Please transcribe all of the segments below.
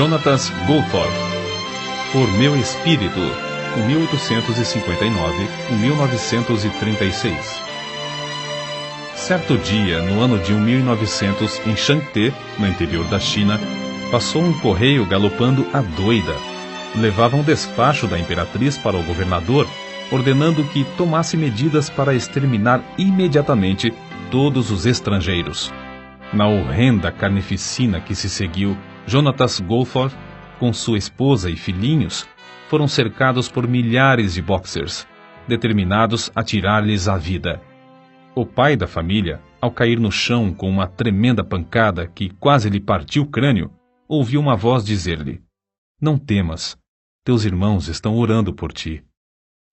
Jonatas Goldthorpe. Por meu espírito, 1859-1936. Certo dia, no ano de 1900, em Changte, no interior da China, passou um correio galopando à doida. Levava um despacho da imperatriz para o governador, ordenando que tomasse medidas para exterminar imediatamente todos os estrangeiros. Na horrenda carnificina que se seguiu, Jonatas Goldthorpe, com sua esposa e filhinhos, foram cercados por milhares de boxers, determinados a tirar-lhes a vida. O pai da família, ao cair no chão com uma tremenda pancada que quase lhe partiu o crânio, ouviu uma voz dizer-lhe: "Não temas, teus irmãos estão orando por ti."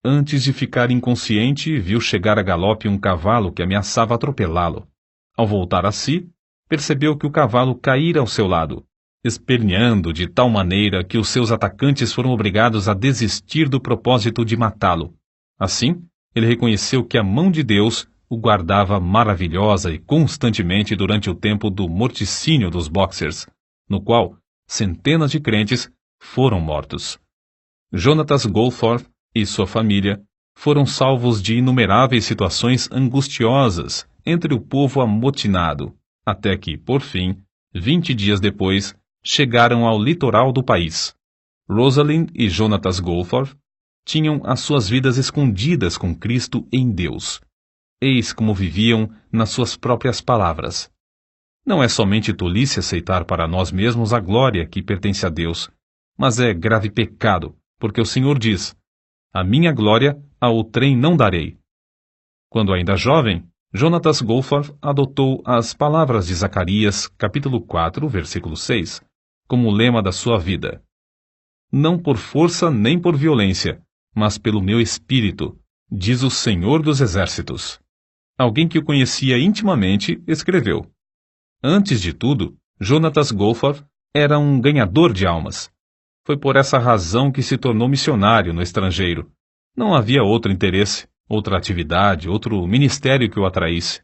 Antes de ficar inconsciente, viu chegar a galope um cavalo que ameaçava atropelá-lo. Ao voltar a si, percebeu que o cavalo caíra ao seu lado, esperneando de tal maneira que os seus atacantes foram obrigados a desistir do propósito de matá-lo. Assim, ele reconheceu que a mão de Deus o guardava maravilhosa e constantemente durante o tempo do morticínio dos boxers, no qual centenas de crentes foram mortos. Jonatas Goldthorpe e sua família foram salvos de inumeráveis situações angustiosas entre o povo amotinado, até que, por fim, 20 dias depois, chegaram ao litoral do país. Rosalind e Jonatas Goldthorpe tinham as suas vidas escondidas com Cristo em Deus. Eis como viviam nas suas próprias palavras. Não é somente tolice aceitar para nós mesmos a glória que pertence a Deus, mas é grave pecado, porque o Senhor diz: "A minha glória a outrem não darei." Quando ainda jovem, Jonatas Goldthorpe adotou as palavras de Zacarias, capítulo 4, versículo 6, como lema da sua vida: "Não por força nem por violência, mas pelo meu espírito, diz o Senhor dos Exércitos." Alguém que o conhecia intimamente escreveu: "Antes de tudo, Jonatas Goldthorpe era um ganhador de almas. Foi por essa razão que se tornou missionário no estrangeiro. Não havia outro interesse, outra atividade, outro ministério que o atraísse.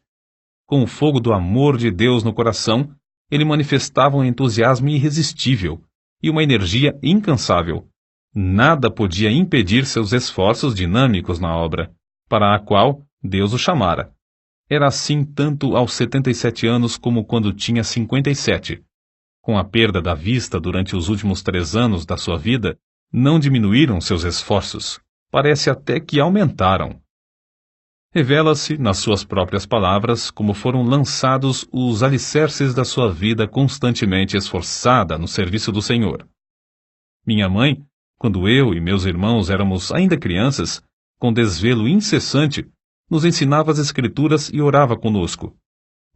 Com o fogo do amor de Deus no coração, ele manifestava um entusiasmo irresistível e uma energia incansável. Nada podia impedir seus esforços dinâmicos na obra, para a qual Deus o chamara. Era assim tanto aos 77 anos como quando tinha 57. Com a perda da vista durante os últimos 3 anos da sua vida, não diminuíram seus esforços. Parece até que aumentaram. Revela-se, nas suas próprias palavras, como foram lançados os alicerces da sua vida constantemente esforçada no serviço do Senhor. Minha mãe, quando eu e meus irmãos éramos ainda crianças, com desvelo incessante, nos ensinava as Escrituras e orava conosco.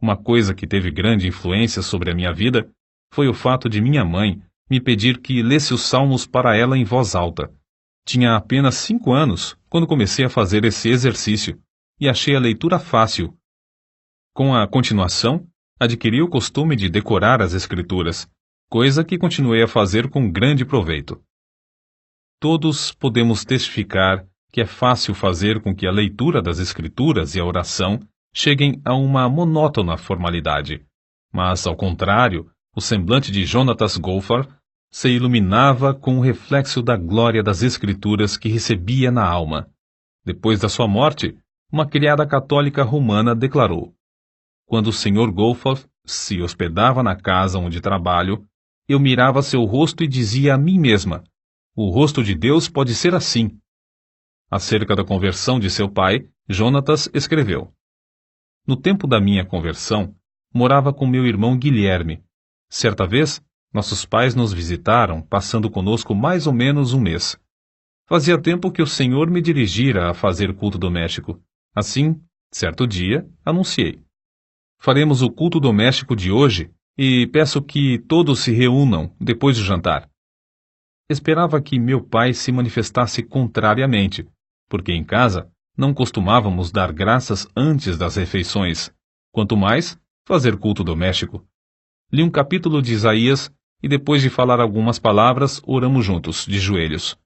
Uma coisa que teve grande influência sobre a minha vida foi o fato de minha mãe me pedir que lesse os salmos para ela em voz alta. Tinha apenas 5 anos quando comecei a fazer esse exercício e achei a leitura fácil. Com a continuação, adquiri o costume de decorar as Escrituras, coisa que continuei a fazer com grande proveito. Todos podemos testificar que é fácil fazer com que a leitura das Escrituras e a oração cheguem a uma monótona formalidade. Mas, ao contrário, o semblante de Jonatas Goldthorpe se iluminava com o reflexo da glória das Escrituras que recebia na alma. Depois da sua morte, uma criada católica romana declarou: "Quando o Sr. Goldthorpe se hospedava na casa onde trabalho, eu mirava seu rosto e dizia a mim mesma: o rosto de Deus pode ser assim." Acerca da conversão de seu pai, Jonatas escreveu: "No tempo da minha conversão, morava com meu irmão Guilherme. Certa vez, nossos pais nos visitaram, passando conosco mais ou menos um mês. Fazia tempo que o Senhor me dirigira a fazer culto doméstico. Assim, certo dia, anunciei: faremos o culto doméstico de hoje e peço que todos se reúnam depois do jantar. Esperava que meu pai se manifestasse contrariamente, porque em casa não costumávamos dar graças antes das refeições, quanto mais fazer culto doméstico. Li um capítulo de Isaías e depois de falar algumas palavras, oramos juntos, de joelhos.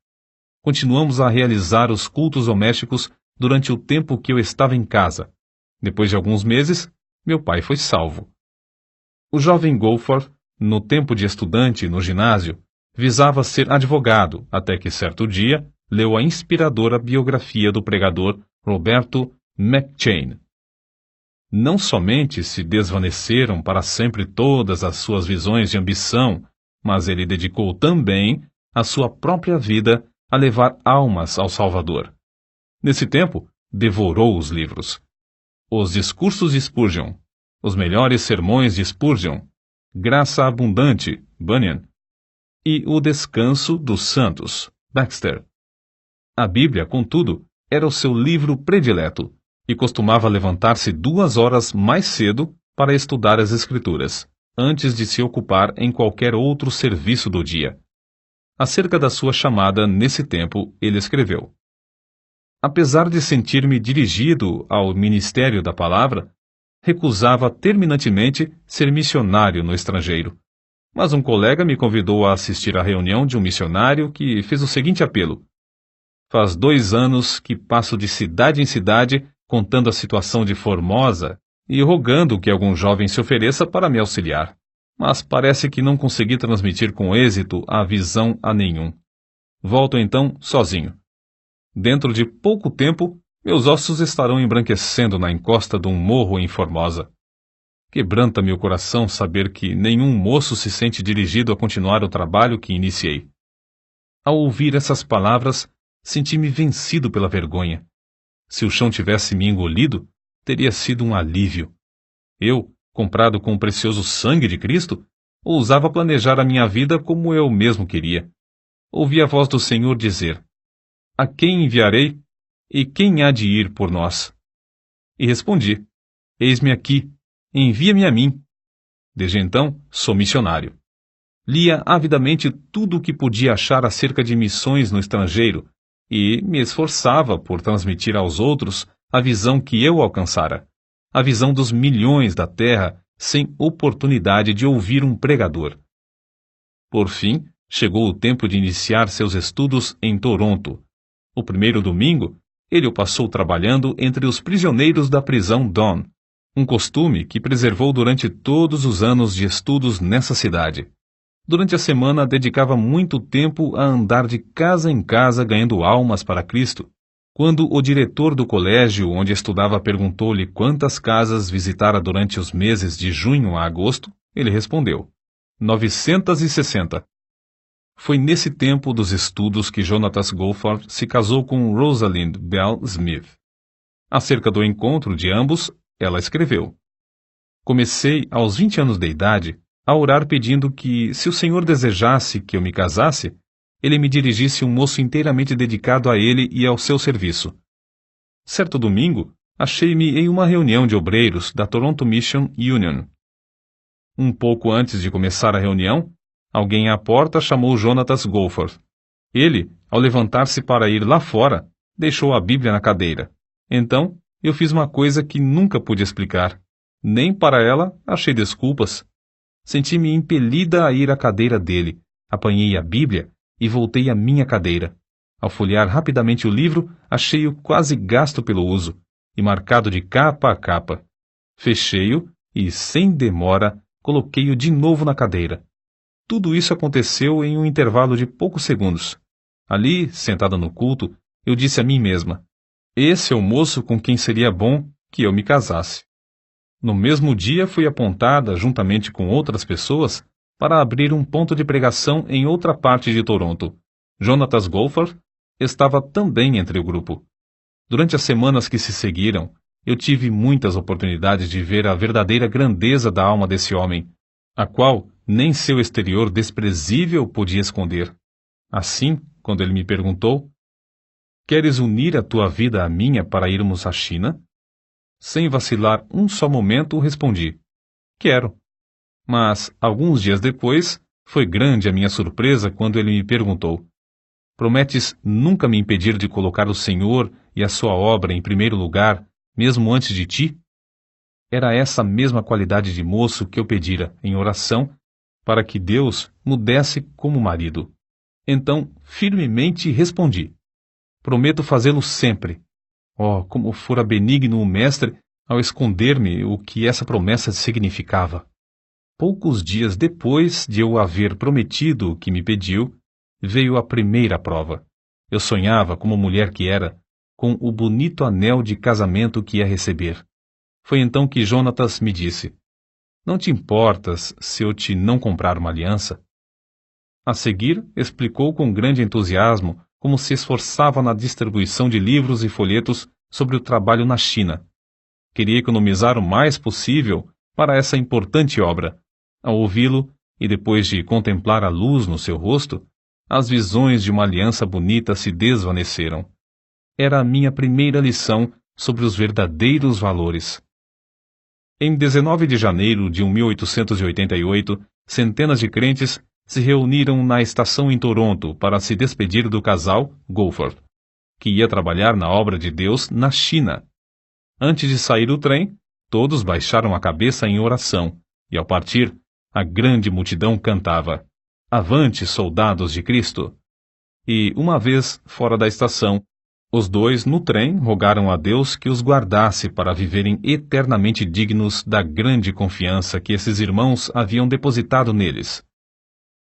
Continuamos a realizar os cultos domésticos durante o tempo que eu estava em casa. Depois de alguns meses, meu pai foi salvo." O jovem Goldthorpe, no tempo de estudante no ginásio, visava ser advogado, até que certo dia leu a inspiradora biografia do pregador Roberto McCheyne. Não somente se desvaneceram para sempre todas as suas visões de ambição, mas ele dedicou também a sua própria vida a levar almas ao Salvador. Nesse tempo, devorou os livros. Os discursos de Spurgeon, os melhores sermões de Spurgeon, Graça Abundante, Bunyan, e O Descanso dos Santos, Baxter. A Bíblia, contudo, era o seu livro predileto, e costumava levantar-se 2 horas mais cedo para estudar as Escrituras, antes de se ocupar em qualquer outro serviço do dia. Acerca da sua chamada nesse tempo, ele escreveu: apesar de sentir-me dirigido ao ministério da palavra, recusava terminantemente ser missionário no estrangeiro. Mas um colega me convidou a assistir à reunião de um missionário que fez o seguinte apelo: faz 2 anos que passo de cidade em cidade contando a situação de Formosa e rogando que algum jovem se ofereça para me auxiliar. Mas parece que não consegui transmitir com êxito a visão a nenhum. Volto então sozinho. Dentro de pouco tempo, meus ossos estarão embranquecendo na encosta de um morro em Formosa. Quebranta-me o coração saber que nenhum moço se sente dirigido a continuar o trabalho que iniciei. Ao ouvir essas palavras, senti-me vencido pela vergonha. Se o chão tivesse me engolido, teria sido um alívio. Eu, comprado com o precioso sangue de Cristo, ousava planejar a minha vida como eu mesmo queria. Ouvi a voz do Senhor dizer: a quem enviarei? E quem há de ir por nós? E respondi: eis-me aqui, envia-me a mim. Desde então, sou missionário. Lia avidamente tudo o que podia achar acerca de missões no estrangeiro e me esforçava por transmitir aos outros a visão que eu alcançara, a visão dos milhões da terra sem oportunidade de ouvir um pregador. Por fim, chegou o tempo de iniciar seus estudos em Toronto. O primeiro domingo, ele o passou trabalhando entre os prisioneiros da prisão Don, um costume que preservou durante todos os anos de estudos nessa cidade. Durante a semana, dedicava muito tempo a andar de casa em casa ganhando almas para Cristo. Quando o diretor do colégio onde estudava perguntou-lhe quantas casas visitara durante os meses de junho a agosto, ele respondeu: 960. Foi nesse tempo dos estudos que Jonatas Goforth se casou com Rosalind Bell Smith. Acerca do encontro de ambos, ela escreveu: comecei, aos 20 anos de idade, a orar pedindo que, se o Senhor desejasse que eu me casasse, ele me dirigisse um moço inteiramente dedicado a ele e ao seu serviço. Certo domingo, achei-me em uma reunião de obreiros da Toronto Mission Union. Um pouco antes de começar a reunião, alguém à porta chamou Jonatas Goforth. Ele, ao levantar-se para ir lá fora, deixou a Bíblia na cadeira. Então, eu fiz uma coisa que nunca pude explicar. Nem para ela achei desculpas. Senti-me impelida a ir à cadeira dele, apanhei a Bíblia e voltei à minha cadeira. Ao folhear rapidamente o livro, achei-o quase gasto pelo uso, e marcado de capa a capa. Fechei-o e, sem demora, coloquei-o de novo na cadeira. Tudo isso aconteceu em um intervalo de poucos segundos. Ali, sentada no culto, eu disse a mim mesma: esse é o moço com quem seria bom que eu me casasse. No mesmo dia fui apontada, juntamente com outras pessoas, para abrir um ponto de pregação em outra parte de Toronto. Jonatas Goforth estava também entre o grupo. Durante as semanas que se seguiram, eu tive muitas oportunidades de ver a verdadeira grandeza da alma desse homem, a qual nem seu exterior desprezível podia esconder. Assim, quando ele me perguntou: queres unir a tua vida à minha para irmos à China? Sem vacilar um só momento, respondi: quero. Mas, alguns dias depois, foi grande a minha surpresa quando ele me perguntou: prometes nunca me impedir de colocar o Senhor e a sua obra em primeiro lugar, mesmo antes de ti? Era essa mesma qualidade de moço que eu pedira, em oração, para que Deus me desse como marido. Então, firmemente respondi: prometo fazê-lo sempre. Oh, como fora benigno o mestre ao esconder-me o que essa promessa significava. Poucos dias depois de eu haver prometido o que me pediu, veio a primeira prova. Eu sonhava, como mulher que era, com o bonito anel de casamento que ia receber. Foi então que Jonatas me disse: "Não te importas se eu te não comprar uma aliança?" A seguir, explicou com grande entusiasmo como se esforçava na distribuição de livros e folhetos sobre o trabalho na China. Queria economizar o mais possível para essa importante obra. Ao ouvi-lo, e depois de contemplar a luz no seu rosto, as visões de uma aliança bonita se desvaneceram. Era a minha primeira lição sobre os verdadeiros valores. Em 19 de janeiro de 1888, centenas de crentes se reuniram na estação em Toronto para se despedir do casal Goforth, que ia trabalhar na obra de Deus na China. Antes de sair do trem, todos baixaram a cabeça em oração, e ao partir, a grande multidão cantava: "Avante, soldados de Cristo!" E, uma vez fora da estação, os dois, no trem, rogaram a Deus que os guardasse para viverem eternamente dignos da grande confiança que esses irmãos haviam depositado neles.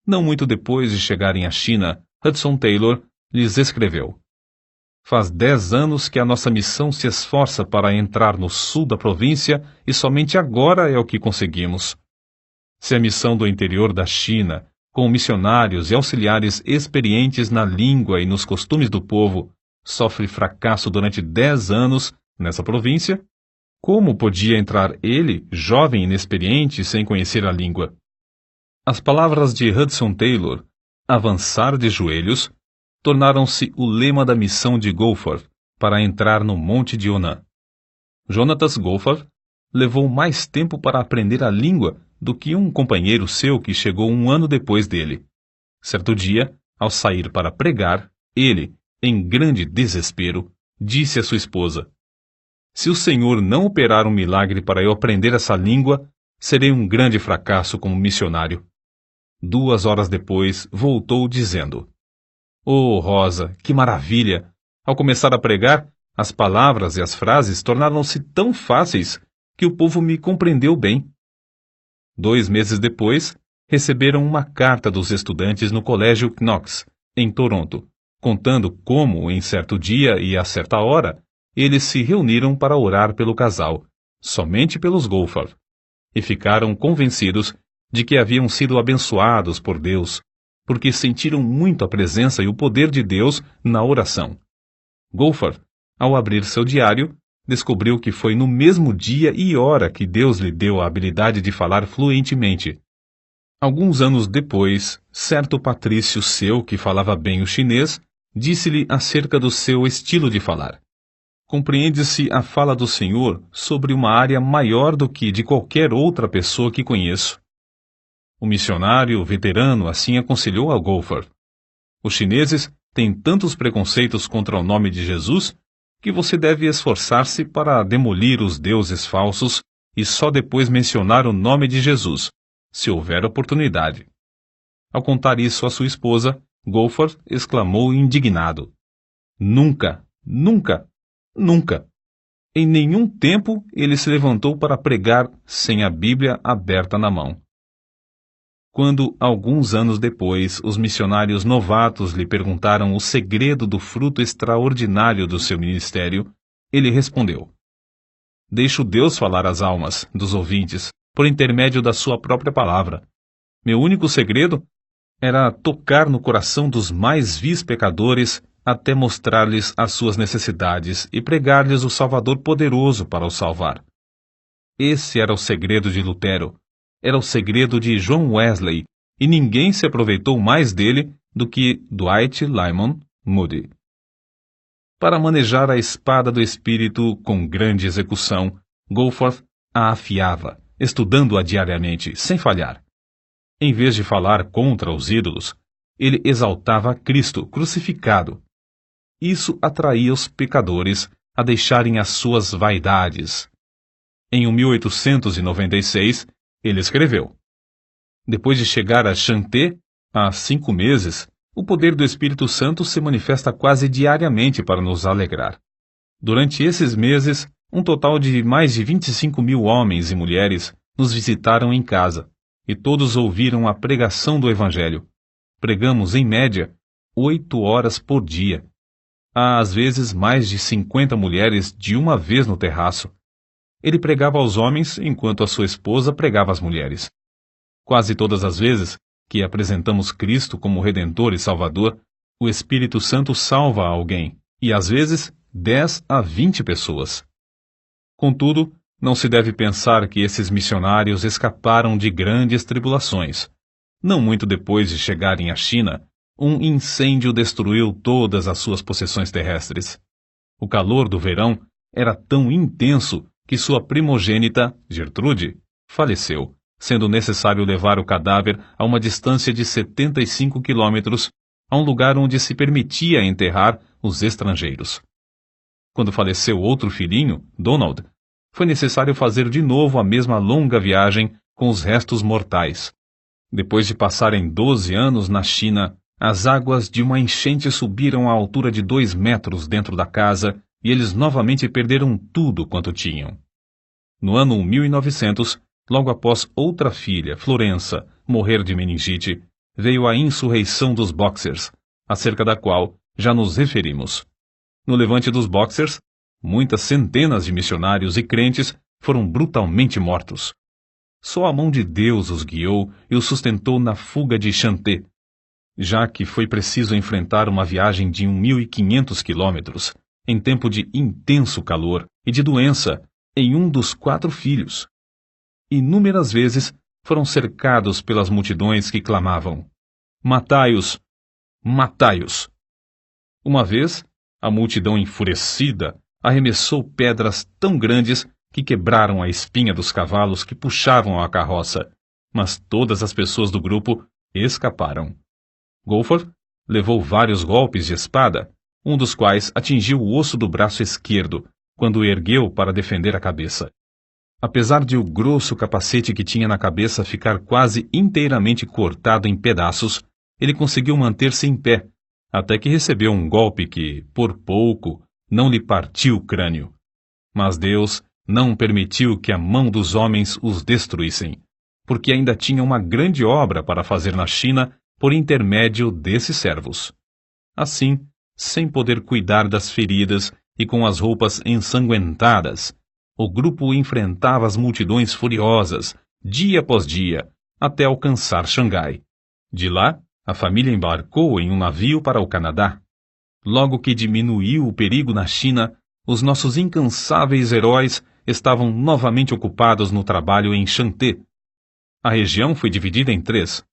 Não muito depois de chegarem à China, Hudson Taylor lhes escreveu: "Faz 10 anos que a nossa missão se esforça para entrar no sul da província e somente agora é o que conseguimos. Se a missão do interior da China, com missionários e auxiliares experientes na língua e nos costumes do povo, sofre fracasso durante 10 anos nessa província, como podia entrar ele, jovem e inexperiente, sem conhecer a língua?" As palavras de Hudson Taylor, "avançar de joelhos", tornaram-se o lema da missão de Goforth para entrar no Monte de Onan. Jonatas Goforth levou mais tempo para aprender a língua do que um companheiro seu que chegou 1 ano depois dele. Certo dia, ao sair para pregar, ele, em grande desespero, disse à sua esposa: "Se o Senhor não operar um milagre para eu aprender essa língua, serei um grande fracasso como missionário." 2 horas depois, voltou dizendo: "Oh, Rosa, que maravilha! Ao começar a pregar, as palavras e as frases tornaram-se tão fáceis que o povo me compreendeu bem." 2 meses depois, receberam uma carta dos estudantes no Colégio Knox, em Toronto, contando como, em certo dia e a certa hora, eles se reuniram para orar pelo casal, somente pelos Goforth, e ficaram convencidos de que haviam sido abençoados por Deus, porque sentiram muito a presença e o poder de Deus na oração. Goforth, ao abrir seu diário, descobriu que foi no mesmo dia e hora que Deus lhe deu a habilidade de falar fluentemente. Alguns anos depois, certo patrício seu que falava bem o chinês, disse-lhe acerca do seu estilo de falar: "Compreende-se a fala do Senhor sobre uma área maior do que de qualquer outra pessoa que conheço." O missionário veterano assim aconselhou a Goforth: "Os chineses têm tantos preconceitos contra o nome de Jesus que você deve esforçar-se para demolir os deuses falsos e só depois mencionar o nome de Jesus, se houver oportunidade." Ao contar isso à sua esposa, Goforth exclamou indignado: "Nunca, nunca, nunca! Em nenhum tempo ele se levantou para pregar sem a Bíblia aberta na mão." Quando, alguns anos depois, os missionários novatos lhe perguntaram o segredo do fruto extraordinário do seu ministério, ele respondeu: "Deixo Deus falar às almas dos ouvintes por intermédio da sua própria palavra. Meu único segredo era tocar no coração dos mais vis pecadores até mostrar-lhes as suas necessidades e pregar-lhes o Salvador poderoso para os salvar." Esse era o segredo de Lutero. Era o segredo de John Wesley, e ninguém se aproveitou mais dele do que Dwight Lyman Moody. Para manejar a espada do Espírito com grande execução, Goforth a afiava, estudando-a diariamente, sem falhar. Em vez de falar contra os ídolos, ele exaltava Cristo crucificado. Isso atraía os pecadores a deixarem as suas vaidades. Em 1896, ele escreveu: "Depois de chegar a Shanté, há 5 meses, o poder do Espírito Santo se manifesta quase diariamente para nos alegrar. Durante esses meses, um total de mais de 25.000 homens e mulheres nos visitaram em casa, e todos ouviram a pregação do Evangelho. Pregamos, em média, 8 horas por dia. Há, às vezes, mais de 50 mulheres de uma vez no terraço. Ele pregava aos homens enquanto a sua esposa pregava às mulheres. Quase todas as vezes que apresentamos Cristo como Redentor e Salvador, o Espírito Santo salva alguém, e às vezes 10 a 20 pessoas. Contudo, não se deve pensar que esses missionários escaparam de grandes tribulações. Não muito depois de chegarem à China, um incêndio destruiu todas as suas possessões terrestres. O calor do verão era tão intenso que sua primogênita, Gertrude, faleceu, sendo necessário levar o cadáver a uma distância de 75 quilômetros, a um lugar onde se permitia enterrar os estrangeiros. Quando faleceu outro filhinho, Donald, foi necessário fazer de novo a mesma longa viagem com os restos mortais. Depois de passarem 12 anos na China, as águas de uma enchente subiram à altura de 2 metros dentro da casa e eles novamente perderam tudo quanto tinham. No ano 1900, logo após outra filha, Florença, morrer de meningite, veio a insurreição dos Boxers, acerca da qual já nos referimos. No levante dos Boxers, muitas centenas de missionários e crentes foram brutalmente mortos. Só a mão de Deus os guiou e os sustentou na fuga de Chanté, já que foi preciso enfrentar uma viagem de 1.500 quilômetros, em tempo de intenso calor e de doença, em um dos 4 filhos. Inúmeras vezes foram cercados pelas multidões que clamavam: "Matai-os! Matai-os!" Uma vez, a multidão enfurecida arremessou pedras tão grandes que quebraram a espinha dos cavalos que puxavam a carroça, mas todas as pessoas do grupo escaparam. Goforth levou vários golpes de espada, um dos quais atingiu o osso do braço esquerdo, quando o ergueu para defender a cabeça. Apesar de o grosso capacete que tinha na cabeça ficar quase inteiramente cortado em pedaços, ele conseguiu manter-se em pé, até que recebeu um golpe que, por pouco, não lhe partiu o crânio. Mas Deus não permitiu que a mão dos homens os destruíssem, porque ainda tinha uma grande obra para fazer na China por intermédio desses servos. Assim, sem poder cuidar das feridas e com as roupas ensanguentadas, o grupo enfrentava as multidões furiosas, dia após dia, até alcançar Xangai. De lá, a família embarcou em um navio para o Canadá. Logo que diminuiu o perigo na China, os nossos incansáveis heróis estavam novamente ocupados no trabalho em Chanté. A região foi dividida em 3.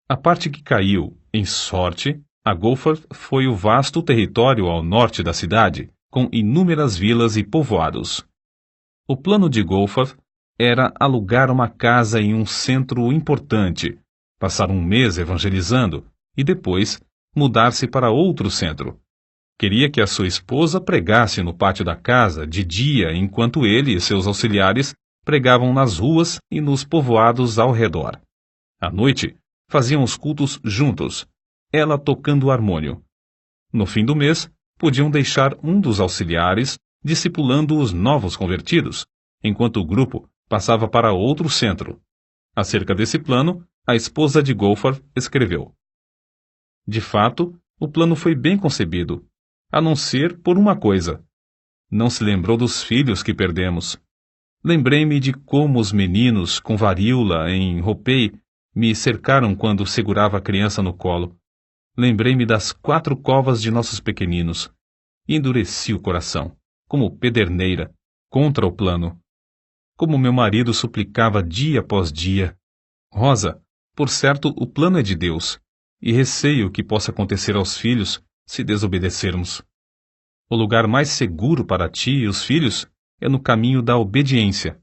A parte que caiu, em sorte, a Goforth, foi o vasto território ao norte da cidade, com inúmeras vilas e povoados. O plano de Goforth era alugar uma casa em um centro importante, passar um mês evangelizando e depois mudar-se para outro centro. Queria que a sua esposa pregasse no pátio da casa de dia enquanto ele e seus auxiliares pregavam nas ruas e nos povoados ao redor. À noite, faziam os cultos juntos, ela tocando o harmônio. No fim do mês, podiam deixar um dos auxiliares discipulando os novos convertidos, enquanto o grupo passava para outro centro. Acerca desse plano, a esposa de Goforth escreveu: "De fato, o plano foi bem concebido, a não ser por uma coisa. Não se lembrou dos filhos que perdemos. Lembrei-me de como os meninos com varíola em Ropei me cercaram quando segurava a criança no colo. Lembrei-me das 4 covas de nossos pequeninos. E endureci o coração, como pederneira, contra o plano. Como meu marido suplicava dia após dia: Rosa, por certo o plano é de Deus, e receio o que possa acontecer aos filhos se desobedecermos. O lugar mais seguro para ti e os filhos é no caminho da obediência.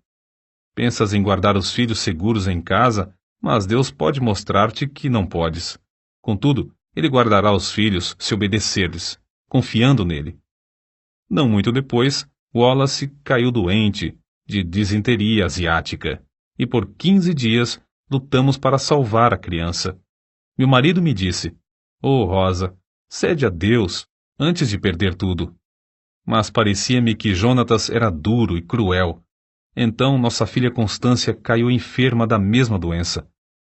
Pensas em guardar os filhos seguros em casa, mas Deus pode mostrar-te que não podes. Contudo, Ele guardará os filhos se obedecer-lhes, confiando nele." Não muito depois, Wallace caiu doente de disenteria asiática, e por 15 dias lutamos para salvar a criança. Meu marido me disse: "Oh, Rosa, cede a Deus antes de perder tudo." Mas parecia-me que Jonatas era duro e cruel. Então nossa filha Constância caiu enferma da mesma doença.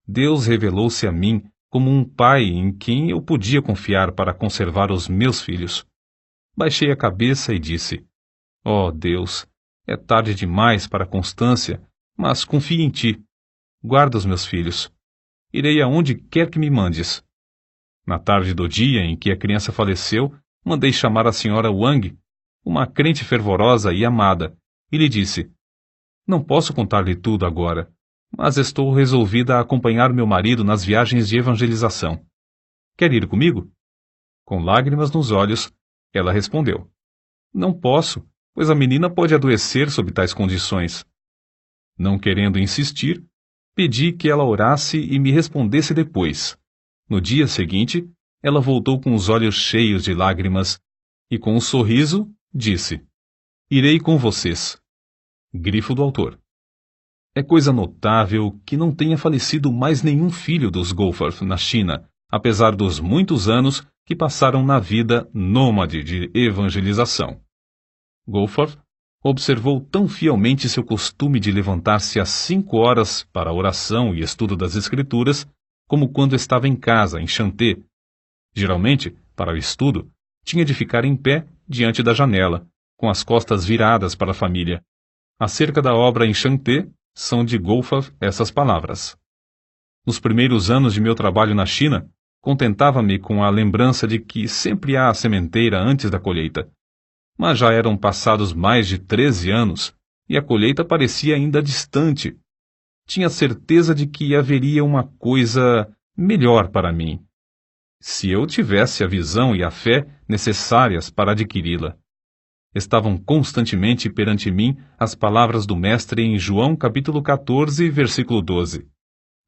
Deus revelou-se a mim como um pai em quem eu podia confiar para conservar os meus filhos. Baixei a cabeça e disse: ó Deus, é tarde demais para a constância, mas confio em ti. Guarda os meus filhos. Irei aonde quer que me mandes. Na tarde do dia em que a criança faleceu, mandei chamar a senhora Wang, uma crente fervorosa e amada, e lhe disse: não posso contar-lhe tudo agora, mas estou resolvida a acompanhar meu marido nas viagens de evangelização. Quer ir comigo? Com lágrimas nos olhos, ela respondeu: não posso, pois a menina pode adoecer sob tais condições. Não querendo insistir, pedi que ela orasse e me respondesse depois. No dia seguinte, ela voltou com os olhos cheios de lágrimas e, com um sorriso, disse: irei com vocês. Grifo do autor. É coisa notável que não tenha falecido mais nenhum filho dos Goforth na China, apesar dos muitos anos que passaram na vida nômade de evangelização. Goforth observou tão fielmente seu costume de levantar-se às 5 horas para a oração e estudo das Escrituras, como quando estava em casa, em Chanté. Geralmente, para o estudo, tinha de ficar em pé diante da janela, com as costas viradas para a família. Acerca da obra em Chanté, são de Goforth essas palavras: nos primeiros anos de meu trabalho na China, contentava-me com a lembrança de que sempre há a sementeira antes da colheita. Mas já eram passados mais de 13 anos, e a colheita parecia ainda distante. Tinha certeza de que haveria uma coisa melhor para mim, se eu tivesse a visão e a fé necessárias para adquiri-la. Estavam constantemente perante mim as palavras do Mestre em João capítulo 14, versículo 12.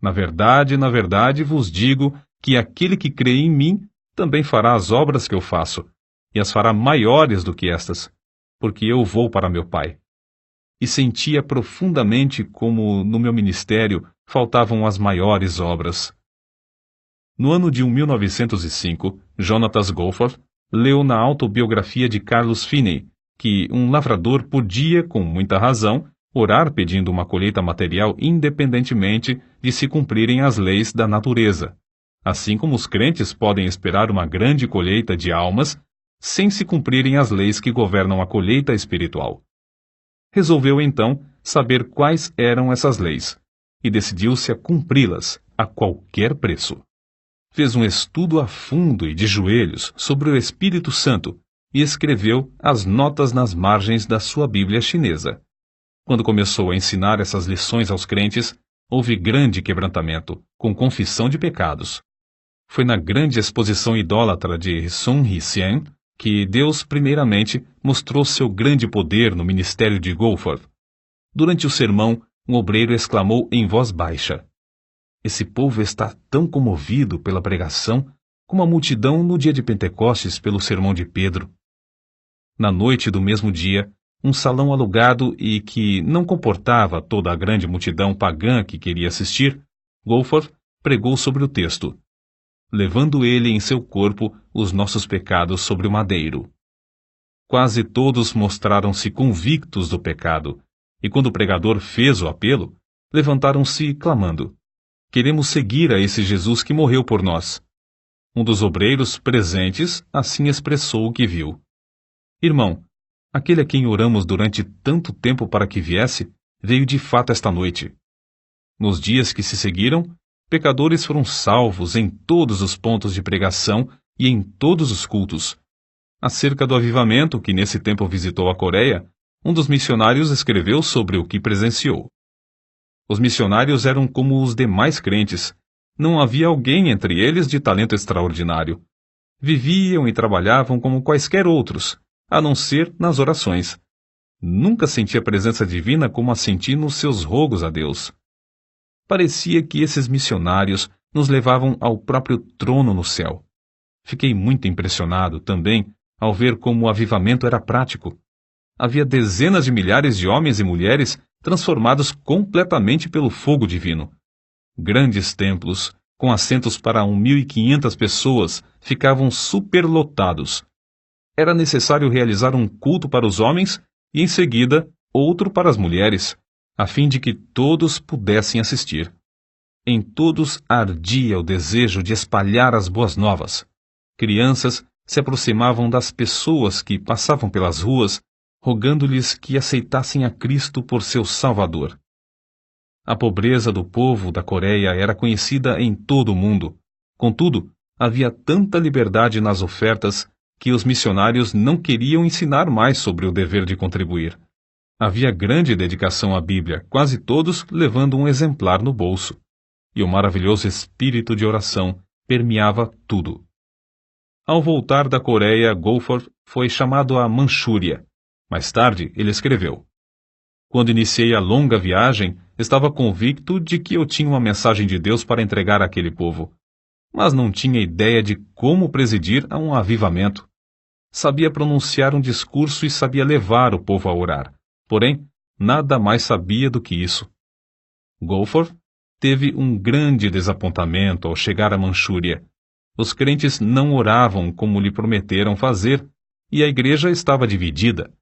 Na verdade vos digo que aquele que crê em mim também fará as obras que eu faço, e as fará maiores do que estas, porque eu vou para meu Pai. E sentia profundamente como no meu ministério faltavam as maiores obras. No ano de 1905, Jonatas Goforth leu na autobiografia de Carlos Finney que um lavrador podia, com muita razão, orar pedindo uma colheita material independentemente de se cumprirem as leis da natureza, assim como os crentes podem esperar uma grande colheita de almas sem se cumprirem as leis que governam a colheita espiritual. Resolveu, então, saber quais eram essas leis, e decidiu-se a cumpri-las a qualquer preço. Fez um estudo a fundo e de joelhos sobre o Espírito Santo e escreveu as notas nas margens da sua Bíblia chinesa. Quando começou a ensinar essas lições aos crentes, houve grande quebrantamento, com confissão de pecados. Foi na grande exposição idólatra de Sun Yat-sen que Deus primeiramente mostrou seu grande poder no ministério de Goforth. Durante o sermão, um obreiro exclamou em voz baixa: esse povo está tão comovido pela pregação como a multidão no dia de Pentecostes pelo sermão de Pedro. Na noite do mesmo dia, um salão alugado e que não comportava toda a grande multidão pagã que queria assistir, Goforth pregou sobre o texto: levando ele em seu corpo os nossos pecados sobre o madeiro. Quase todos mostraram-se convictos do pecado, e quando o pregador fez o apelo, levantaram-se clamando: queremos seguir a esse Jesus que morreu por nós. Um dos obreiros presentes assim expressou o que viu: irmão, aquele a quem oramos durante tanto tempo para que viesse, veio de fato esta noite. Nos dias que se seguiram, pecadores foram salvos em todos os pontos de pregação e em todos os cultos. Acerca do avivamento que nesse tempo visitou a Coreia, um dos missionários escreveu sobre o que presenciou. Os missionários eram como os demais crentes. Não havia alguém entre eles de talento extraordinário. Viviam e trabalhavam como quaisquer outros, a não ser nas orações. Nunca senti a presença divina como a senti nos seus rogos a Deus. Parecia que esses missionários nos levavam ao próprio trono no céu. Fiquei muito impressionado, também, ao ver como o avivamento era prático. Havia dezenas de milhares de homens e mulheres transformados completamente pelo fogo divino. Grandes templos, com assentos para 1.500 pessoas, ficavam superlotados. Era necessário realizar um culto para os homens e, em seguida, outro para as mulheres, a fim de que todos pudessem assistir. Em todos ardia o desejo de espalhar as boas novas. Crianças se aproximavam das pessoas que passavam pelas ruas, rogando-lhes que aceitassem a Cristo por seu Salvador. A pobreza do povo da Coreia era conhecida em todo o mundo. Contudo, havia tanta liberdade nas ofertas que os missionários não queriam ensinar mais sobre o dever de contribuir. Havia grande dedicação à Bíblia, quase todos levando um exemplar no bolso. E o maravilhoso espírito de oração permeava tudo. Ao voltar da Coreia, Goforth foi chamado à Manchúria. Mais tarde, ele escreveu: "Quando iniciei a longa viagem, estava convicto de que eu tinha uma mensagem de Deus para entregar àquele povo, mas não tinha ideia de como presidir a um avivamento. Sabia pronunciar um discurso e sabia levar o povo a orar, porém, nada mais sabia do que isso." Goforth teve um grande desapontamento ao chegar à Manchúria. Os crentes não oravam como lhe prometeram fazer, e a igreja estava dividida.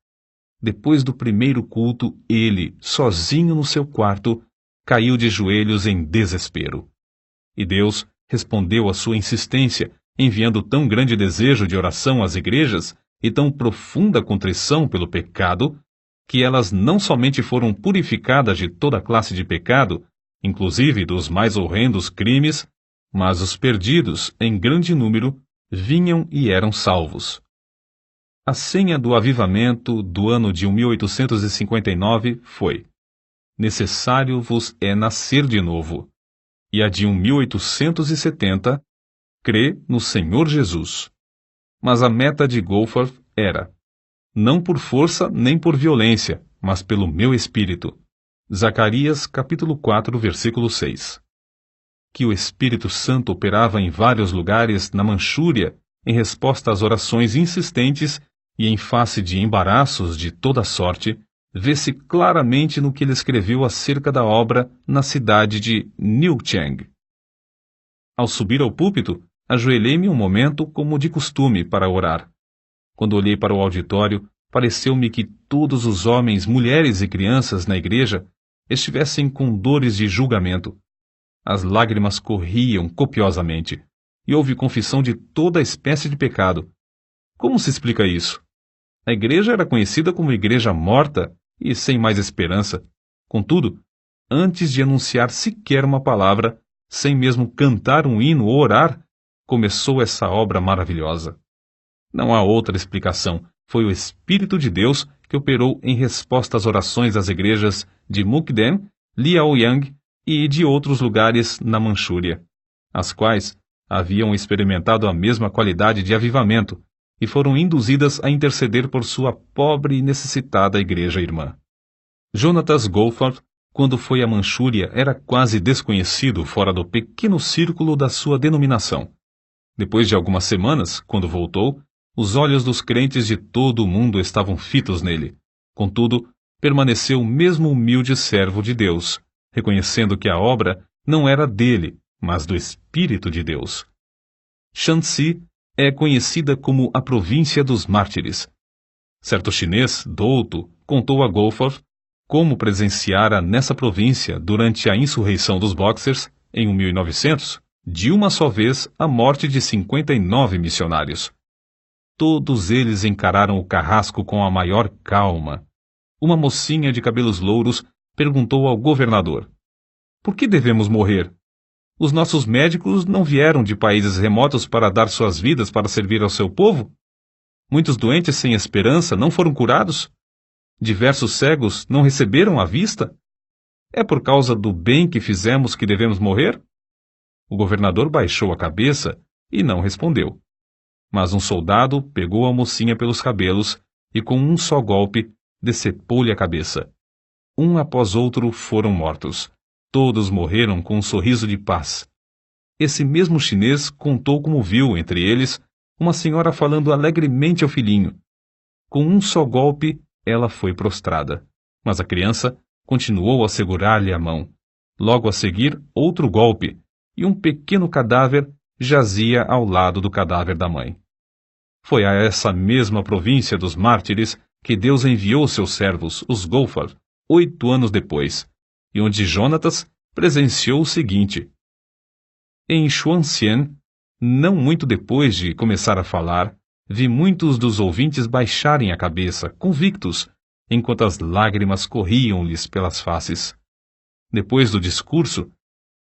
Depois do primeiro culto, ele, sozinho no seu quarto, caiu de joelhos em desespero. E Deus respondeu à sua insistência, enviando tão grande desejo de oração às igrejas e tão profunda contrição pelo pecado, que elas não somente foram purificadas de toda classe de pecado, inclusive dos mais horrendos crimes, mas os perdidos, em grande número, vinham e eram salvos. A senha do avivamento do ano de 1859 foi: "Necessário vos é nascer de novo." E a de 1870, "Crê no Senhor Jesus." Mas a meta de Goforth era: "Não por força nem por violência, mas pelo meu espírito." Zacarias capítulo 4, versículo 6. Que o Espírito Santo operava em vários lugares na Manchúria, em resposta às orações insistentes e em face de embaraços de toda sorte, vê-se claramente no que ele escreveu acerca da obra na cidade de Niucheng. Ao subir ao púlpito, ajoelhei-me um momento como de costume para orar. Quando olhei para o auditório, pareceu-me que todos os homens, mulheres e crianças na igreja estivessem com dores de julgamento. As lágrimas corriam copiosamente, e houve confissão de toda espécie de pecado. Como se explica isso? A igreja era conhecida como igreja morta e sem mais esperança. Contudo, antes de anunciar sequer uma palavra, sem mesmo cantar um hino ou orar, começou essa obra maravilhosa. Não há outra explicação. Foi o Espírito de Deus que operou em resposta às orações das igrejas de Mukden, Liaoyang e de outros lugares na Manchúria, as quais haviam experimentado a mesma qualidade de avivamento e foram induzidas a interceder por sua pobre e necessitada igreja irmã. Jonatas Goforth, quando foi à Manchúria, era quase desconhecido fora do pequeno círculo da sua denominação. Depois de algumas semanas, quando voltou, os olhos dos crentes de todo o mundo estavam fitos nele. Contudo, permaneceu o mesmo humilde servo de Deus, reconhecendo que a obra não era dele, mas do Espírito de Deus. Shanxi é conhecida como a província dos mártires. Certo chinês, douto, contou a Goforth como presenciara nessa província, durante a insurreição dos Boxers, em 1900, de uma só vez a morte de 59 missionários. Todos eles encararam o carrasco com a maior calma. Uma mocinha de cabelos louros perguntou ao governador: "Por que devemos morrer? Os nossos médicos não vieram de países remotos para dar suas vidas para servir ao seu povo? Muitos doentes sem esperança não foram curados? Diversos cegos não receberam a vista? É por causa do bem que fizemos que devemos morrer?" O governador baixou a cabeça e não respondeu. Mas um soldado pegou a mocinha pelos cabelos e, com um só golpe, decepou-lhe a cabeça. Um após outro foram mortos. Todos morreram com um sorriso de paz. Esse mesmo chinês contou como viu, entre eles, uma senhora falando alegremente ao filhinho. Com um só golpe, ela foi prostrada, mas a criança continuou a segurar-lhe a mão. Logo a seguir, outro golpe, e um pequeno cadáver jazia ao lado do cadáver da mãe. Foi a essa mesma província dos mártires que Deus enviou seus servos, os Goforth, 8 anos depois, e onde Jonatas presenciou o seguinte: Em Xuanxian, não muito depois de começar a falar, vi muitos dos ouvintes baixarem a cabeça, convictos, enquanto as lágrimas corriam-lhes pelas faces. Depois do discurso,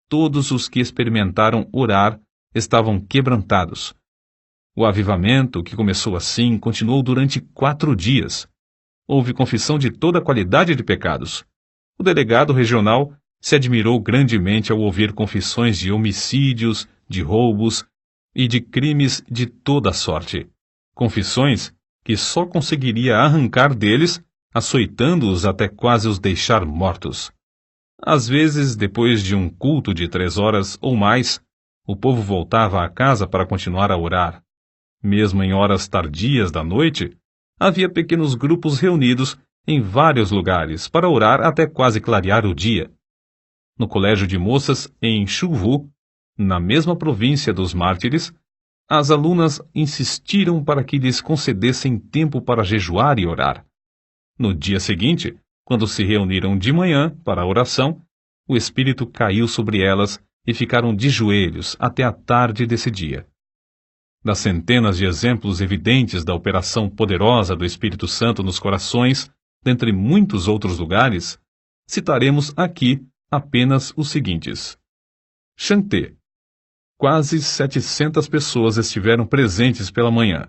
todos os que experimentaram orar estavam quebrantados. O avivamento, que começou assim, continuou durante 4 dias. Houve confissão de toda a qualidade de pecados. O delegado regional se admirou grandemente ao ouvir confissões de homicídios, de roubos e de crimes de toda sorte. Confissões que só conseguiria arrancar deles, açoitando-os até quase os deixar mortos. Às vezes, depois de um culto de 3 horas ou mais, o povo voltava à casa para continuar a orar. Mesmo em horas tardias da noite, havia pequenos grupos reunidos em vários lugares para orar até quase clarear o dia. No colégio de moças em Shuvu, na mesma província dos mártires, as alunas insistiram para que lhes concedessem tempo para jejuar e orar. No dia seguinte, quando se reuniram de manhã para a oração, o Espírito caiu sobre elas e ficaram de joelhos até a tarde desse dia. Das centenas de exemplos evidentes da operação poderosa do Espírito Santo nos corações, dentre muitos outros lugares, citaremos aqui apenas os seguintes. Xanté. Quase 700 pessoas estiveram presentes pela manhã.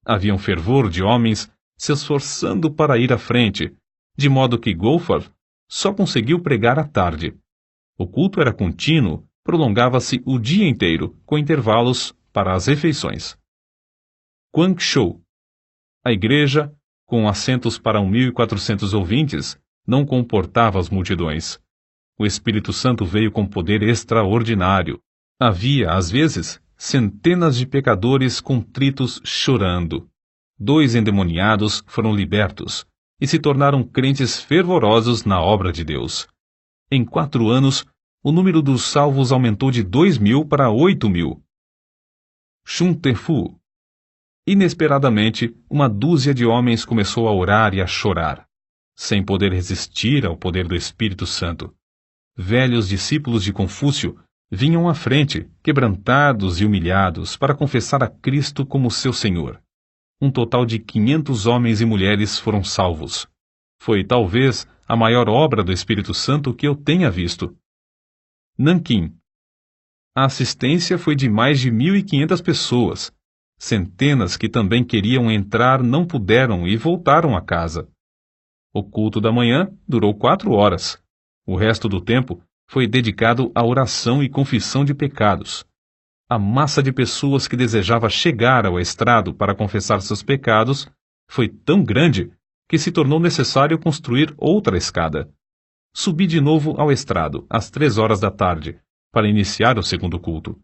Havia um fervor de homens se esforçando para ir à frente, de modo que Goforth só conseguiu pregar à tarde. O culto era contínuo, prolongava-se o dia inteiro, com intervalos para as refeições. Guangzhou. A igreja, com assentos para 1.400 ouvintes, não comportava as multidões. O Espírito Santo veio com poder extraordinário. Havia, às vezes, centenas de pecadores contritos chorando. 2 endemoniados foram libertos e se tornaram crentes fervorosos na obra de Deus. Em 4 anos, o número dos salvos aumentou de 2.000 para 8.000. Xuntefu. Inesperadamente, uma dúzia de homens começou a orar e a chorar, sem poder resistir ao poder do Espírito Santo. Velhos discípulos de Confúcio vinham à frente, quebrantados e humilhados, para confessar a Cristo como seu Senhor. Um total de 500 homens e mulheres foram salvos. Foi, talvez, a maior obra do Espírito Santo que eu tenha visto. Nanquim. A assistência foi de mais de 1.500 pessoas. Centenas que também queriam entrar não puderam e voltaram a casa. O culto da manhã durou 4 horas. O resto do tempo foi dedicado à oração e confissão de pecados. A massa de pessoas que desejava chegar ao estrado para confessar seus pecados foi tão grande que se tornou necessário construir outra escada. Subi de novo ao estrado, às 3 horas da tarde, para iniciar o segundo culto.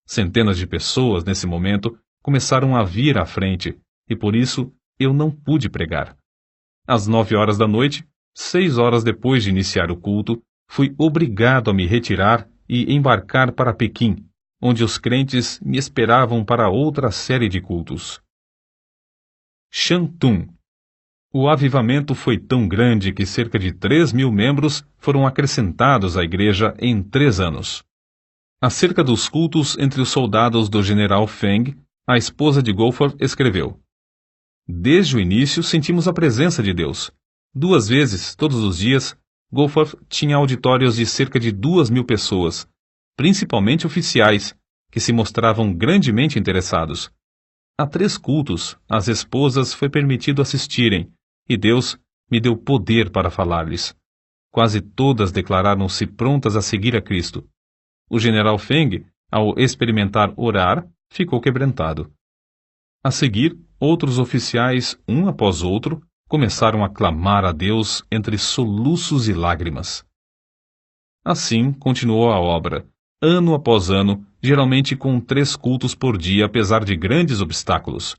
Centenas de pessoas, nesse momento, começaram a vir à frente, e por isso eu não pude pregar. Às 9 horas da noite, 6 horas depois de iniciar o culto, fui obrigado a me retirar e embarcar para Pequim, onde os crentes me esperavam para outra série de cultos. Shantung. O avivamento foi tão grande que cerca de 3.000 membros foram acrescentados à igreja em 3 anos. Acerca dos cultos entre os soldados do general Feng, a esposa de Goforth escreveu: Desde o início sentimos a presença de Deus. 2 vezes, todos os dias, Goforth tinha auditórios de cerca de 2.000 pessoas, principalmente oficiais, que se mostravam grandemente interessados. A 3 cultos, as esposas foi permitido assistirem, e Deus me deu poder para falar-lhes. Quase todas declararam-se prontas a seguir a Cristo. O general Feng, ao experimentar orar, ficou quebrantado. A seguir, outros oficiais, um após outro, começaram a clamar a Deus entre soluços e lágrimas. Assim continuou a obra, ano após ano, geralmente com 3 cultos por dia, apesar de grandes obstáculos.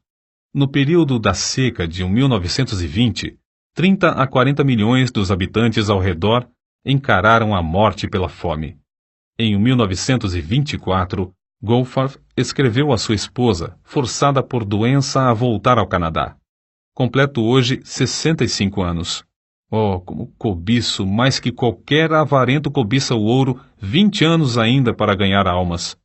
No período da seca de 1920, 30 a 40 milhões dos habitantes ao redor encararam a morte pela fome. Em 1924, Goforth escreveu à sua esposa, forçada por doença a voltar ao Canadá. Completo hoje 65 anos. Oh, como cobiço, mais que qualquer avarento cobiça o ouro, 20 anos ainda para ganhar almas.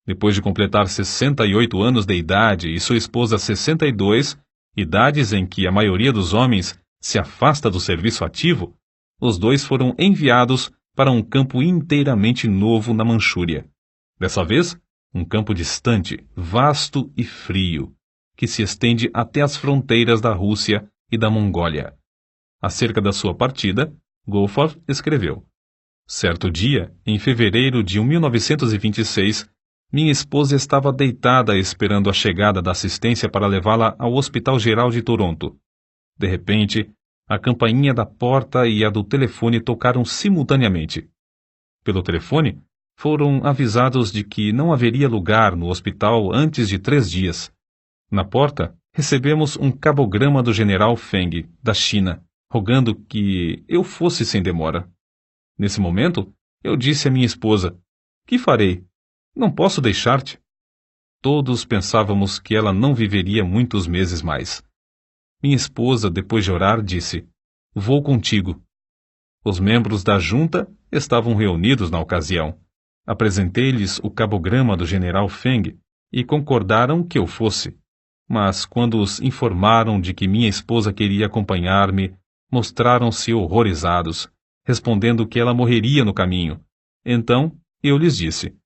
Depois de completar 68 anos de idade e sua esposa 62, idades em que a maioria dos homens se afasta do serviço ativo, os dois foram enviados para um campo inteiramente novo na Manchúria. Dessa vez, um campo distante, vasto e frio, que se estende até as fronteiras da Rússia e da Mongólia. Acerca da sua partida, Goforth escreveu: certo dia, em fevereiro de 1926, minha esposa estava deitada esperando a chegada da assistência para levá-la ao Hospital Geral de Toronto. De repente, a campainha da porta e a do telefone tocaram simultaneamente. Pelo telefone, foram avisados de que não haveria lugar no hospital antes de 3 dias. Na porta, recebemos um cabograma do general Feng, da China, rogando que eu fosse sem demora. Nesse momento, eu disse à minha esposa: que farei? Não posso deixar-te. Todos pensávamos que ela não viveria muitos meses mais. Minha esposa, depois de orar, disse: vou contigo. Os membros da junta estavam reunidos na ocasião. Apresentei-lhes o cabograma do general Feng e concordaram que eu fosse. Mas quando os informaram de que minha esposa queria acompanhar-me, mostraram-se horrorizados, respondendo que ela morreria no caminho. Então eu lhes disse: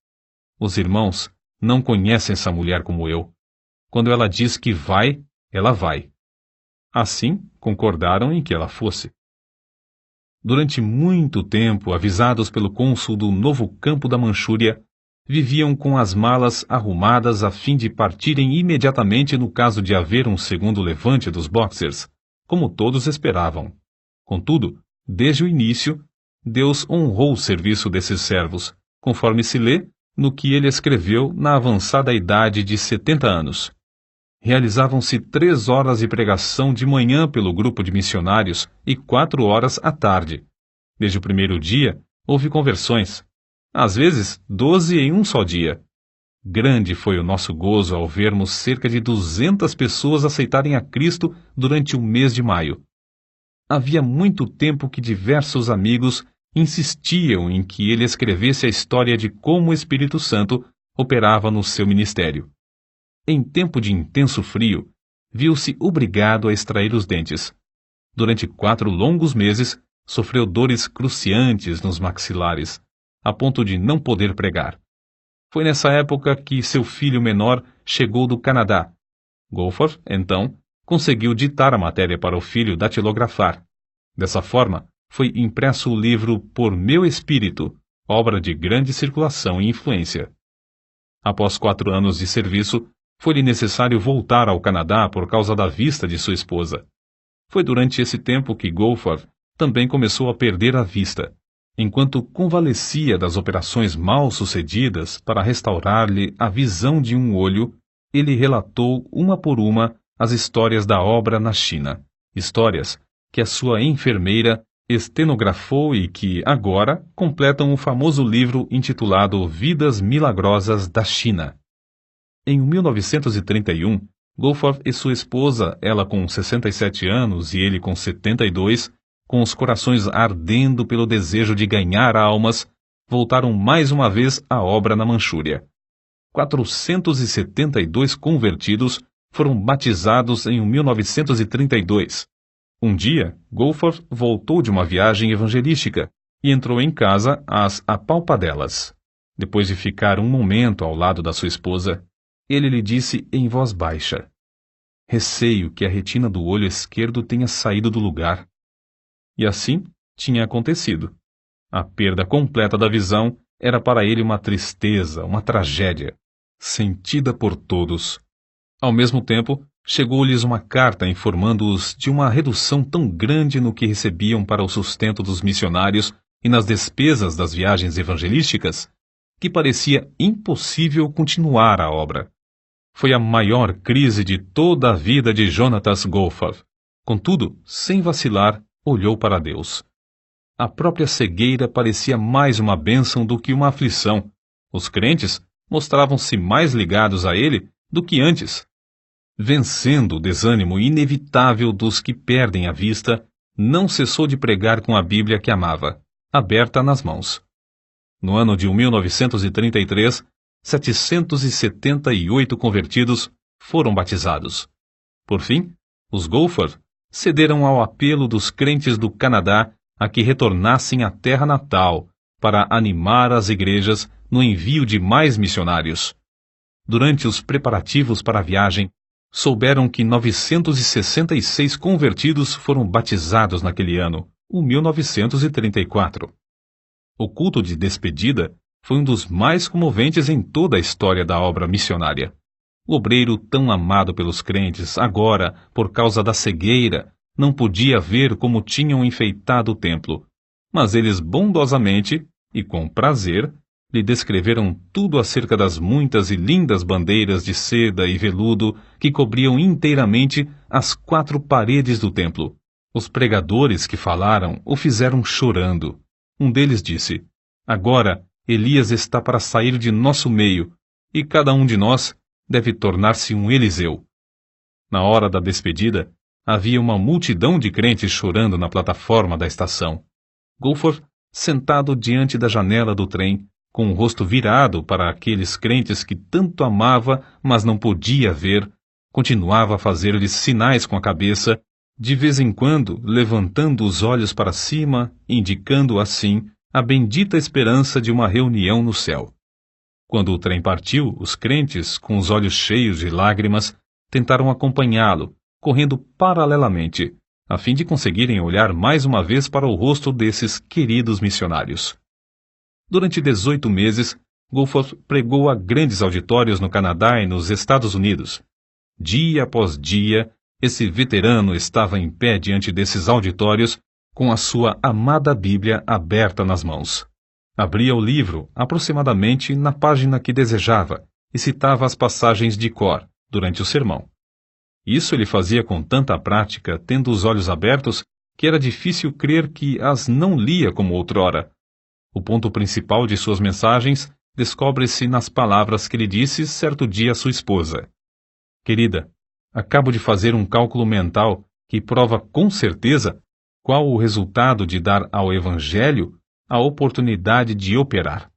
os irmãos não conhecem essa mulher como eu. Quando ela diz que vai, ela vai. Assim, concordaram em que ela fosse. Durante muito tempo, avisados pelo cônsul do novo campo da Manchúria, viviam com as malas arrumadas a fim de partirem imediatamente no caso de haver um segundo levante dos Boxers, como todos esperavam. Contudo, desde o início, Deus honrou o serviço desses servos, conforme se lê no que ele escreveu na avançada idade de 70 anos. Realizavam-se 3 horas de pregação de manhã pelo grupo de missionários e 4 horas à tarde. Desde o primeiro dia, houve conversões. Às vezes, 12 em um só dia. Grande foi o nosso gozo ao vermos cerca de 200 pessoas aceitarem a Cristo durante o mês de maio. Havia muito tempo que diversos amigos insistiam em que ele escrevesse a história de como o Espírito Santo operava no seu ministério. Em tempo de intenso frio, viu-se obrigado a extrair os dentes. Durante 4 longos meses, sofreu dores cruciantes nos maxilares, a ponto de não poder pregar. Foi nessa época que seu filho menor chegou do Canadá. Goforth, então, conseguiu ditar a matéria para o filho datilografar. Dessa forma, foi impresso o livro Por Meu Espírito, obra de grande circulação e influência. Após 4 anos de serviço, foi-lhe necessário voltar ao Canadá por causa da vista de sua esposa. Foi durante esse tempo que Goforth também começou a perder a vista. Enquanto convalescia das operações mal sucedidas para restaurar-lhe a visão de um olho, ele relatou uma por uma as histórias da obra na China, histórias que a sua enfermeira estenografou e que, agora, completam o famoso livro intitulado Vidas Milagrosas da China. Em 1931, Goforth e sua esposa, ela com 67 anos e ele com 72, com os corações ardendo pelo desejo de ganhar almas, voltaram mais uma vez à obra na Manchúria. 472 convertidos foram batizados em 1932. Um dia, Goforth voltou de uma viagem evangelística e entrou em casa às apalpadelas. Depois de ficar um momento ao lado da sua esposa, ele lhe disse em voz baixa: receio que a retina do olho esquerdo tenha saído do lugar. E assim tinha acontecido. A perda completa da visão era para ele uma tristeza, uma tragédia, sentida por todos. Ao mesmo tempo, chegou-lhes uma carta informando-os de uma redução tão grande no que recebiam para o sustento dos missionários e nas despesas das viagens evangelísticas, que parecia impossível continuar a obra. Foi a maior crise de toda a vida de Jonatas Goforth. Contudo, sem vacilar, olhou para Deus. A própria cegueira parecia mais uma bênção do que uma aflição. Os crentes mostravam-se mais ligados a ele do que antes. Vencendo o desânimo inevitável dos que perdem a vista, não cessou de pregar com a Bíblia que amava, aberta nas mãos. No ano de 1933, 778 convertidos foram batizados. Por fim, os Gophers cederam ao apelo dos crentes do Canadá a que retornassem à terra natal para animar as igrejas no envio de mais missionários. Durante os preparativos para a viagem, souberam que 966 convertidos foram batizados naquele ano, o 1934. O culto de despedida foi um dos mais comoventes em toda a história da obra missionária. O obreiro tão amado pelos crentes, agora, por causa da cegueira, não podia ver como tinham enfeitado o templo, mas eles bondosamente, e com prazer, lhe descreveram tudo acerca das muitas e lindas bandeiras de seda e veludo que cobriam inteiramente as 4 paredes do templo. Os pregadores que falaram o fizeram chorando. Um deles disse: "Agora Elias está para sair de nosso meio, e cada um de nós deve tornar-se um Eliseu." Na hora da despedida, havia uma multidão de crentes chorando na plataforma da estação. Gophers, sentado diante da janela do trem, com o rosto virado para aqueles crentes que tanto amava, mas não podia ver, continuava a fazer-lhes sinais com a cabeça, de vez em quando levantando os olhos para cima, indicando assim a bendita esperança de uma reunião no céu. Quando o trem partiu, os crentes, com os olhos cheios de lágrimas, tentaram acompanhá-lo, correndo paralelamente, a fim de conseguirem olhar mais uma vez para o rosto desses queridos missionários. Durante 18 meses, Gophers pregou a grandes auditórios no Canadá e nos Estados Unidos. Dia após dia, esse veterano estava em pé diante desses auditórios, com a sua amada Bíblia aberta nas mãos. Abria o livro aproximadamente na página que desejava e citava as passagens de cor durante o sermão. Isso ele fazia com tanta prática, tendo os olhos abertos, que era difícil crer que as não lia como outrora. O ponto principal de suas mensagens descobre-se nas palavras que lhe disse certo dia a sua esposa: "Querida, acabo de fazer um cálculo mental que prova com certeza qual o resultado de dar ao Evangelho a oportunidade de operar.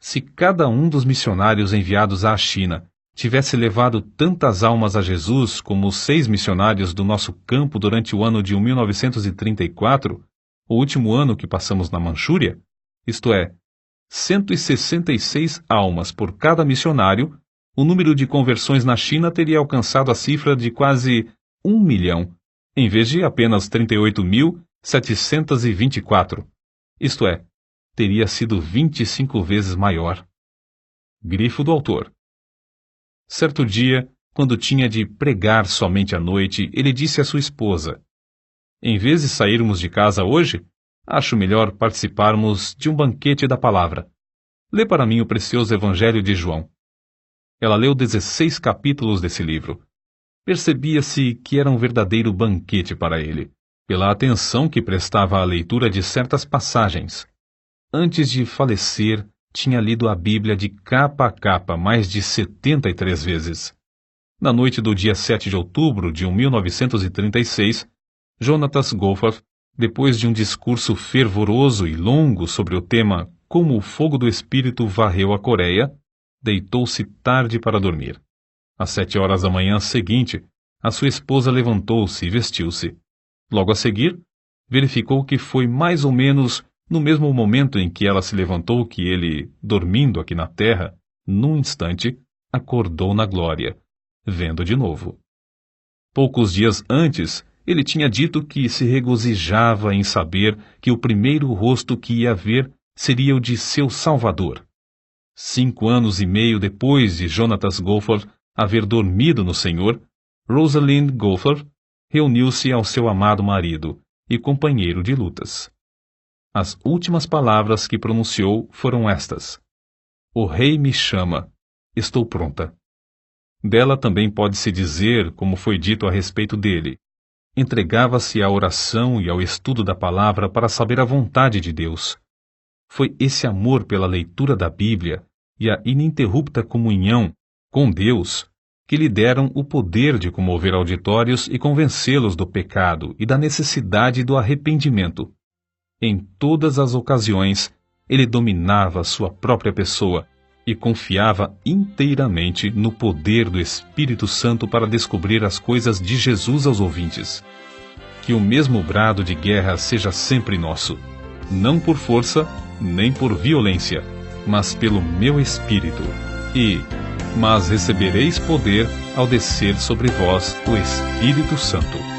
Se cada um dos missionários enviados à China tivesse levado tantas almas a Jesus como os 6 missionários do nosso campo durante o ano de 1934, o último ano que passamos na Manchúria, isto é, 166 almas por cada missionário, o número de conversões na China teria alcançado a cifra de quase 1 milhão, em vez de apenas 38.724. Isto é, teria sido 25 vezes maior." Grifo do autor. Certo dia, quando tinha de pregar somente à noite, ele disse à sua esposa: "Em vez de sairmos de casa hoje, acho melhor participarmos de um banquete da palavra. Lê para mim o precioso Evangelho de João." Ela leu 16 capítulos desse livro. Percebia-se que era um verdadeiro banquete para ele, pela atenção que prestava à leitura de certas passagens. Antes de falecer, tinha lido a Bíblia de capa a capa mais de 73 vezes. Na noite do dia 7 de outubro de 1936, Jonatas Gophers, depois de um discurso fervoroso e longo sobre o tema Como o fogo do Espírito varreu a Coreia, deitou-se tarde para dormir. Às 7 horas da manhã seguinte, a sua esposa levantou-se e vestiu-se. Logo a seguir, verificou que foi mais ou menos no mesmo momento em que ela se levantou que ele, dormindo aqui na terra, num instante, acordou na glória, vendo de novo. Poucos dias antes, ele tinha dito que se regozijava em saber que o primeiro rosto que ia ver seria o de seu Salvador. 5 anos e meio depois de Jonatas Gophers haver dormido no Senhor, Rosalind Gophers reuniu-se ao seu amado marido e companheiro de lutas. As últimas palavras que pronunciou foram estas: "O rei me chama, estou pronta." Dela também pode-se dizer, como foi dito a respeito dele: entregava-se à oração e ao estudo da palavra para saber a vontade de Deus. Foi esse amor pela leitura da Bíblia e a ininterrupta comunhão com Deus que lhe deram o poder de comover auditórios e convencê-los do pecado e da necessidade do arrependimento. Em todas as ocasiões, ele dominava sua própria pessoa, e confiava inteiramente no poder do Espírito Santo para descobrir as coisas de Jesus aos ouvintes. Que o mesmo brado de guerra seja sempre nosso, não por força, nem por violência, mas pelo meu Espírito. Mas recebereis poder ao descer sobre vós o Espírito Santo.